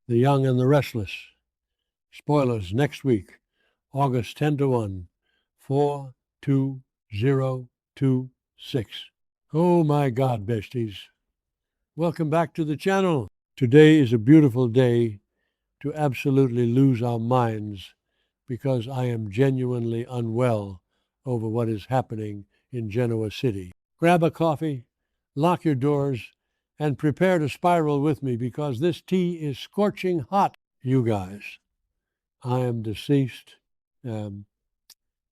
The Young and the Restless. Spoilers next week, August 10 to 1, 42026. Oh my God, besties. Welcome back to the channel. Today is a beautiful day to absolutely lose our minds because I am genuinely unwell over what is happening in Genoa City. Grab a coffee, lock your doors, and prepare to spiral with me because this tea is scorching hot, you guys. I am deceased.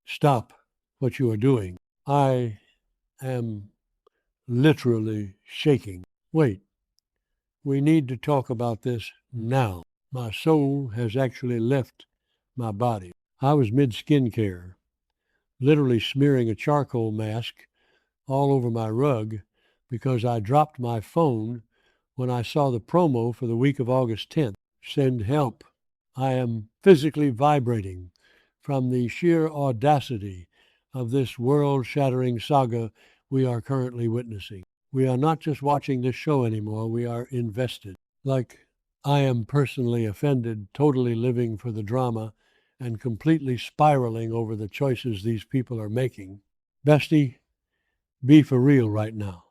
Stop what you are doing. I am literally shaking. Wait, we need to talk about this now. My soul has actually left my body. I was mid-skincare, literally smearing a charcoal mask all over my rug because I dropped my phone when I saw the promo for the week of August 10th. Send help. I am physically vibrating from the sheer audacity of this world-shattering saga we are currently witnessing. We are not just watching this show anymore, we are invested. Like I am personally offended, totally living for the drama, and completely spiraling over the choices these people are making. Bestie, be for real right now,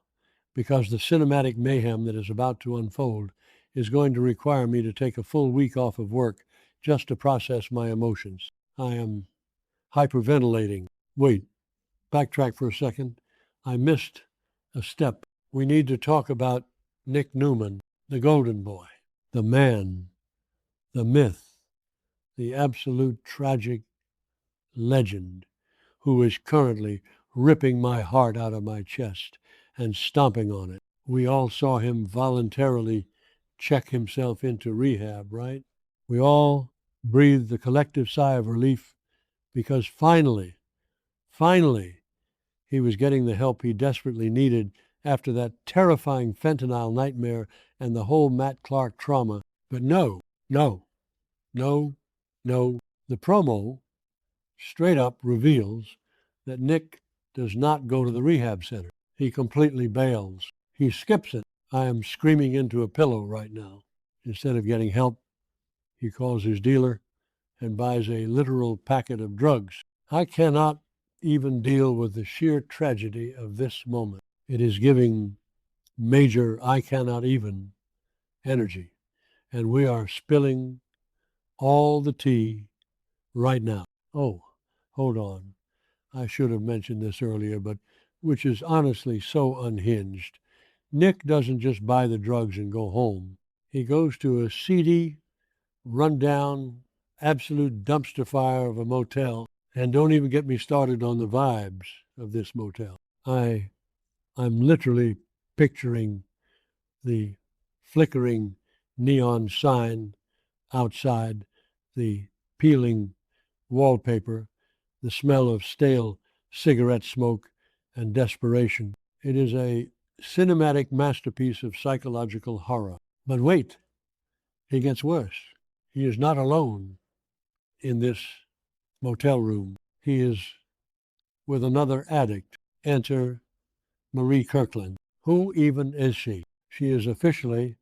because the cinematic mayhem that is about to unfold is going to require me to take a full week off of work just to process my emotions. I am hyperventilating. Wait, backtrack for a second. I missed a step. We need to talk about Nick Newman, the golden boy, the man, the myth, the absolute tragic legend who is currently ripping my heart out of my chest and stomping on it. We all saw him voluntarily check himself into rehab, right? We all breathed a collective sigh of relief because finally, he was getting the help he desperately needed after that terrifying fentanyl nightmare and the whole Matt Clark trauma. But no. The promo straight up reveals that Nick does not go to the rehab center. He completely bails. He skips it. I am screaming into a pillow right now. Instead of getting help, he calls his dealer and buys a literal packet of drugs. I cannot even deal with the sheer tragedy of this moment. It is giving major I cannot even energy. And we are spilling all the tea right now. Oh, hold on. I should have mentioned this earlier, but which is honestly so unhinged. Nick doesn't just buy the drugs and go home. He goes to a seedy, rundown, absolute dumpster fire of a motel, and don't even get me started on the vibes of this motel. I'm literally picturing the flickering neon sign outside, the peeling wallpaper, the smell of stale cigarette smoke and desperation. It is a cinematic masterpiece of psychological horror. But wait, it gets worse. He is not alone in this motel room. He is with another addict. Enter Marie Kirkland. Who even is she? She is officially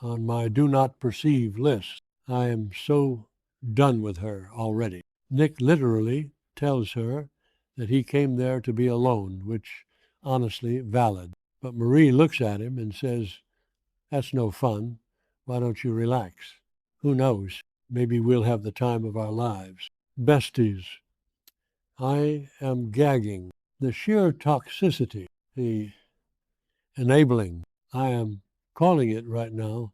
on my do not perceive list. I am so done with her already. Nick literally tells her that he came there to be alone, which honestly valid. But Marie looks at him and says, "That's no fun. Why don't you relax? Who knows? Maybe we'll have the time of our lives." Besties, I am gagging. The sheer toxicity, the enabling, I am calling it right now,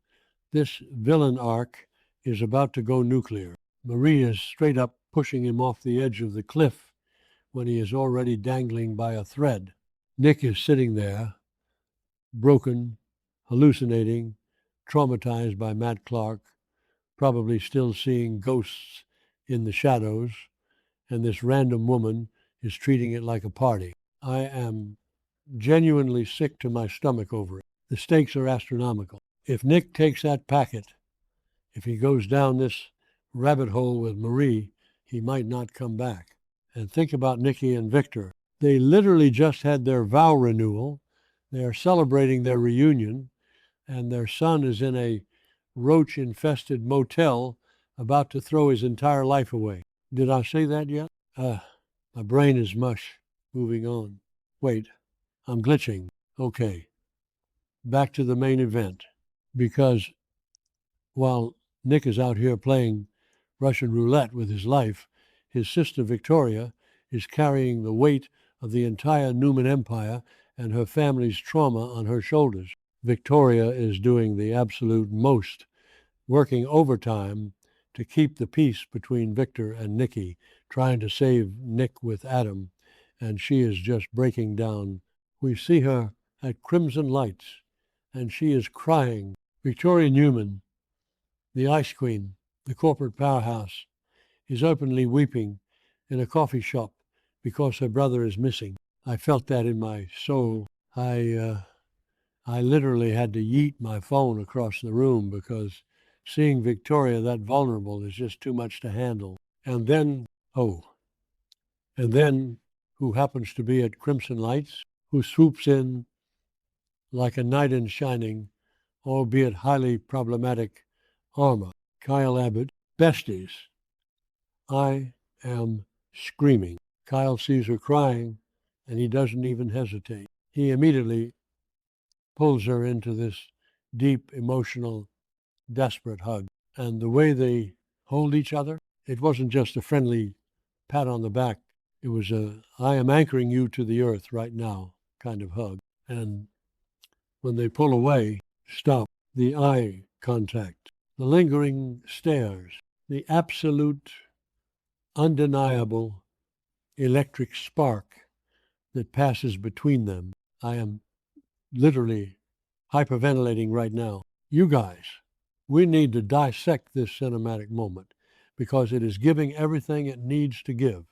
this villain arc is about to go nuclear. Marie is straight up pushing him off the edge of the cliff when he is already dangling by a thread. Nick is sitting there, broken, hallucinating, traumatized by Matt Clark, probably still seeing ghosts in the shadows, and this random woman is treating it like a party. I am genuinely sick to my stomach over it. The stakes are astronomical. If Nick takes that packet, if he goes down this rabbit hole with Marie, he might not come back. And think about Nikki and Victor. They literally just had their vow renewal. They are celebrating their reunion, and their son is in a roach-infested motel about to throw his entire life away. Did I say that yet? My brain is mush. Moving on. Wait, I'm glitching. Okay, back to the main event. Because while Nick is out here playing Russian roulette with his life, his sister Victoria is carrying the weight of the entire Newman Empire and her family's trauma on her shoulders. Victoria is doing the absolute most, working overtime to keep the peace between Victor and Nikki, trying to save Nick with Adam, and she is just breaking down. We see her at Crimson Lights, and she is crying. Victoria Newman, the ice queen, the corporate powerhouse, is openly weeping in a coffee shop because her brother is missing. I felt that in my soul. I literally had to yeet my phone across the room because seeing Victoria that vulnerable is just too much to handle. And then, who happens to be at Crimson Lights, who swoops in like a knight in shining, albeit highly problematic armor. Kyle Abbott, besties. I am screaming. Kyle sees her crying, and he doesn't even hesitate. He immediately pulls her into this deep, emotional, desperate hug. And the way they hold each other, it wasn't just a friendly pat on the back. It was a, I am anchoring you to the earth right now kind of hug. And when they pull away, stop, the eye contact, the lingering stares, the absolute, undeniable electric spark that passes between them. I am literally hyperventilating right now. You guys, we need to dissect this cinematic moment because it is giving everything it needs to give.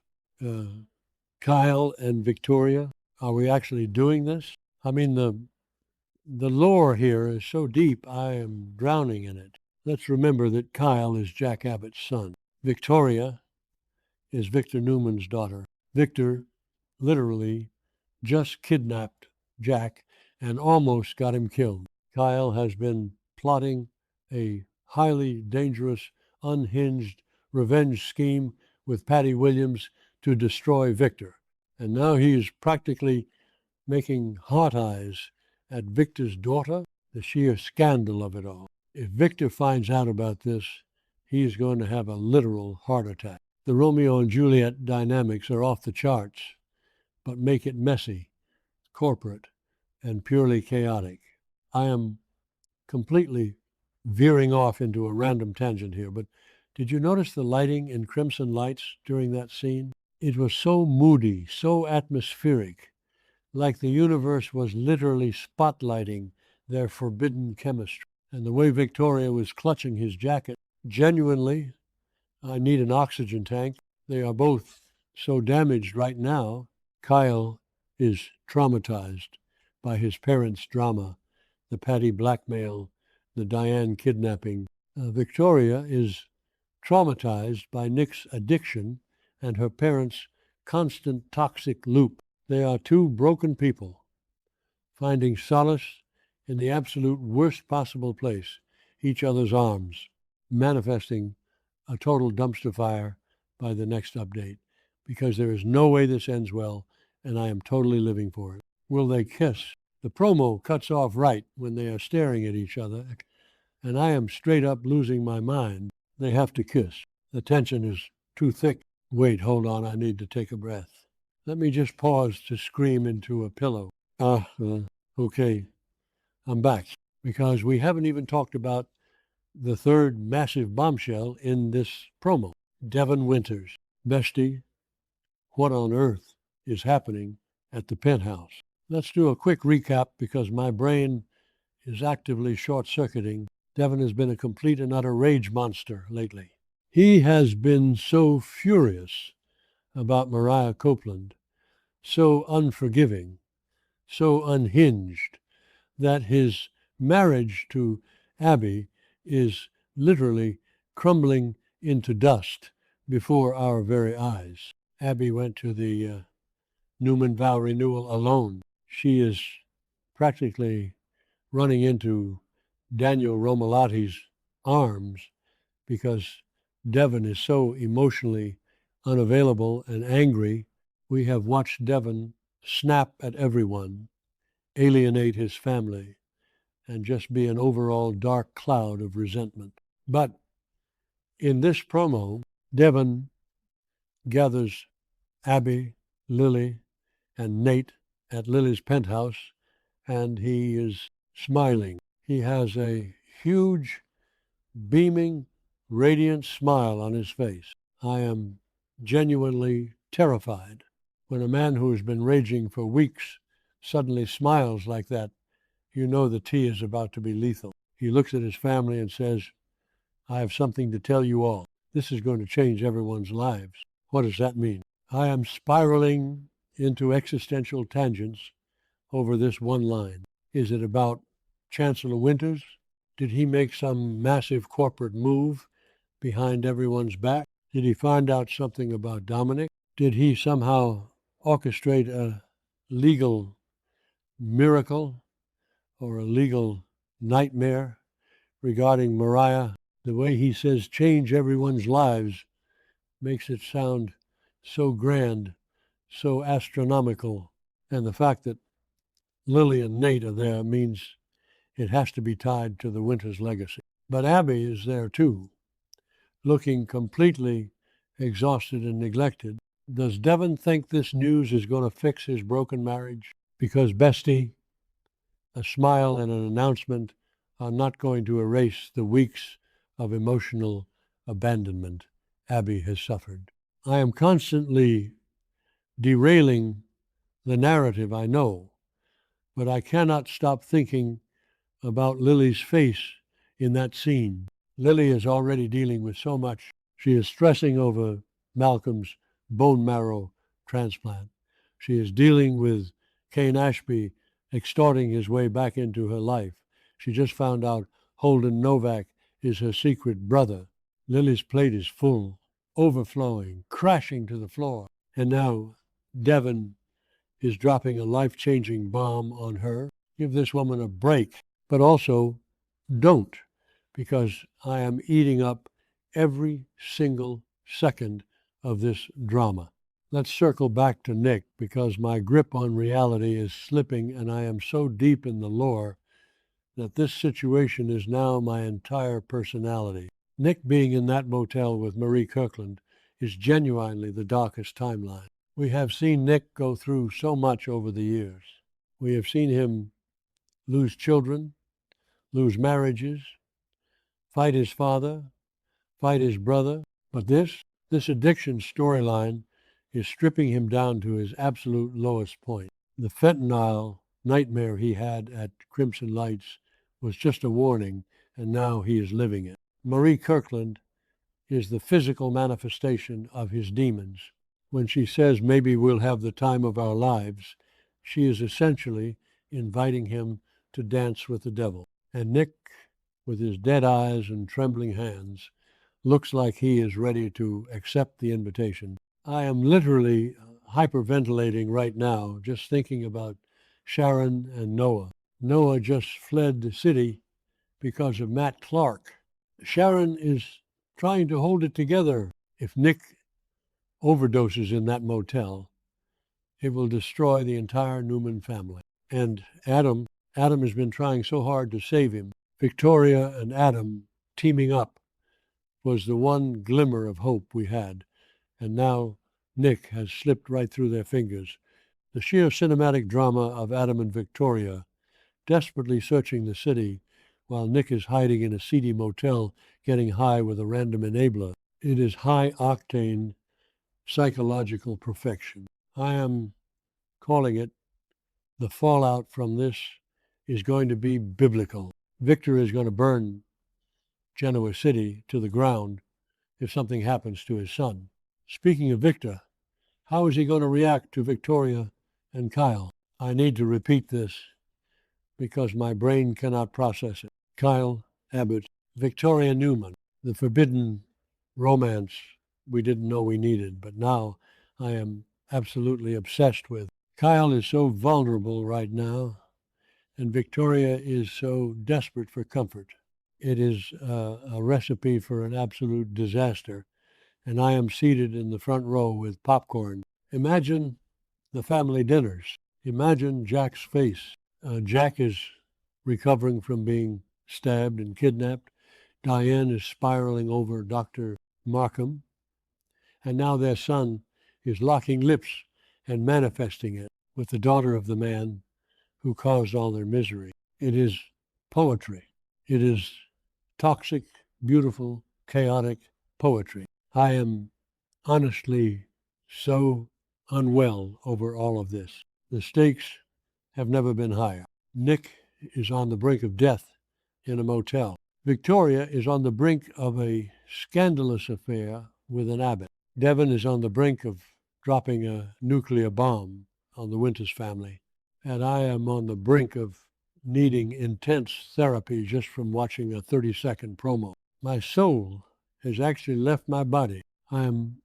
Kyle and Victoria, are we actually doing this? I mean, the lore here is so deep, I am drowning in it. Let's remember that Kyle is Jack Abbott's son. Victoria is Victor Newman's daughter. Victor literally just kidnapped Jack and almost got him killed. Kyle has been plotting a highly dangerous, unhinged revenge scheme with Patty Williams to destroy Victor. And now he is practically making heart eyes at Victor's daughter, the sheer scandal of it all. If Victor finds out about this, he is going to have a literal heart attack. The Romeo and Juliet dynamics are off the charts, but make it messy, corporate, and purely chaotic. I am completely veering off into a random tangent here, but did you notice the lighting in Crimson Lights during that scene? It was so moody, so atmospheric, like the universe was literally spotlighting their forbidden chemistry. And the way Victoria was clutching his jacket, genuinely, I need an oxygen tank. They are both so damaged right now. Kyle is traumatized by his parents' drama, the Patty blackmail, the Diane kidnapping. Victoria is traumatized by Nick's addiction and her parents' constant toxic loop. They are two broken people finding solace in the absolute worst possible place, each other's arms, manifesting a total dumpster fire by the next update, because there is no way this ends well, and I am totally living for it. Will they kiss? The promo cuts off right when they are staring at each other, and I am straight up losing my mind. They have to kiss. The tension is too thick. Wait, hold on, I need to take a breath. Let me just pause to scream into a pillow. Okay, I'm back, because we haven't even talked about the third massive bombshell in this promo. Devin Winters. Bestie, what on earth is happening at the penthouse? Let's do a quick recap because my brain is actively short-circuiting. Devin has been a complete and utter rage monster lately. He has been so furious about Mariah Copeland, so unforgiving, so unhinged, that his marriage to Abby is literally crumbling into dust before our very eyes. Abby went to the Newman vow renewal alone. She is practically running into Daniel Romolatti's arms because Devon is so emotionally unavailable and angry. We have watched Devon snap at everyone, alienate his family, and just be an overall dark cloud of resentment. But in this promo, Devon gathers Abby, Lily, and Nate at Lily's penthouse, and he is smiling. He has a huge, beaming, radiant smile on his face. I am genuinely terrified. When a man who has been raging for weeks suddenly smiles like that, you know the tea is about to be lethal. He looks at his family and says, I have something to tell you all. This is going to change everyone's lives. What does that mean? I am spiraling into existential tangents over this one line. Is it about Chancellor Winters? Did he make some massive corporate move behind everyone's back? Did he find out something about Dominic? Did he somehow orchestrate a legal miracle or a legal nightmare regarding Mariah? The way he says change everyone's lives makes it sound so grand, so astronomical. And the fact that Lily and Nate are there means it has to be tied to the Winters legacy. But Abby is there too, looking completely exhausted and neglected. Does Devon think this news is going to fix his broken marriage? Because Bestie, a smile and an announcement are not going to erase the weeks of emotional abandonment Abby has suffered. I am constantly derailing the narrative, I know, but I cannot stop thinking about Lily's face in that scene. Lily is already dealing with so much. She is stressing over Malcolm's bone marrow transplant. She is dealing with Kane Ashby extorting his way back into her life. She just found out Holden Novak is her secret brother. Lily's plate is full, overflowing, crashing to the floor. And now Devon is dropping a life-changing bomb on her. Give this woman a break, but also don't, because I am eating up every single second of this drama. Let's circle back to Nick, because my grip on reality is slipping and I am so deep in the lore that this situation is now my entire personality. Nick being in that motel with Marie Kirkland is genuinely the darkest timeline. We have seen Nick go through so much over the years. We have seen him lose children, lose marriages, fight his father, fight his brother. But this addiction storyline is stripping him down to his absolute lowest point. The fentanyl nightmare he had at Crimson Lights was just a warning, and now he is living it. Marie Kirkland is the physical manifestation of his demons. When she says maybe we'll have the time of our lives, she is essentially inviting him to dance with the devil. And Nick, with his dead eyes and trembling hands, looks like he is ready to accept the invitation. I am literally hyperventilating right now, just thinking about Sharon and Noah. Noah just fled the city because of Matt Clark. Sharon is trying to hold it together. If Nick overdoses in that motel, it will destroy the entire Newman family. And Adam has been trying so hard to save him. Victoria and Adam teaming up was the one glimmer of hope we had. And now Nick has slipped right through their fingers. The sheer cinematic drama of Adam and Victoria desperately searching the city while Nick is hiding in a seedy motel getting high with a random enabler. It is high-octane psychological perfection. I am calling it the fallout from this is going to be biblical. Victor is going to burn Genoa City to the ground if something happens to his son. Speaking of Victor, how is he going to react to Victoria and Kyle? I need to repeat this because my brain cannot process it. Kyle Abbott, Victoria Newman, the forbidden romance we didn't know we needed, but now I am absolutely obsessed with. Kyle is so vulnerable right now, and Victoria is so desperate for comfort. It is a recipe for an absolute disaster, and I am seated in the front row with popcorn. Imagine the family dinners. Imagine Jack's face. Jack is recovering from being stabbed and kidnapped. Diane is spiraling over Dr. Markham. And now their son is locking lips and manifesting it with the daughter of the man who caused all their misery. It is poetry. It is toxic, beautiful, chaotic poetry. I am honestly so unwell over all of this. The stakes have never been higher. Nick is on the brink of death in a motel. Victoria is on the brink of a scandalous affair with an abbot. Devon is on the brink of dropping a nuclear bomb on the Winters family. And I am on the brink of needing intense therapy just from watching a 30-second promo. My soul has actually left my body. I am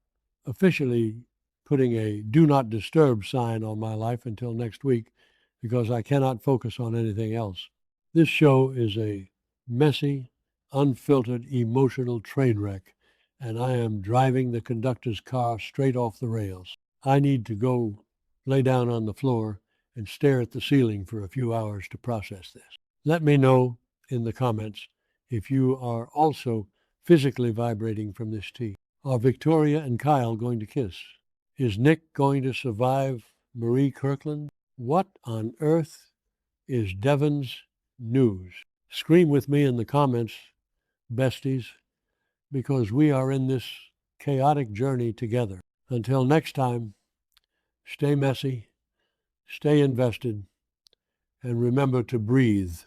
officially putting a do not disturb sign on my life until next week because I cannot focus on anything else. This show is a messy, unfiltered, emotional train wreck, and I am driving the conductor's car straight off the rails. I need to go lay down on the floor and stare at the ceiling for a few hours to process this. Let me know in the comments if you are also physically vibrating from this tea. Are Victoria and Kyle going to kiss? Is Nick going to survive Marie Kirkland? What on earth is Devon's news? Scream with me in the comments, besties, because we are in this chaotic journey together. Until next time, stay messy, stay invested, and remember to breathe.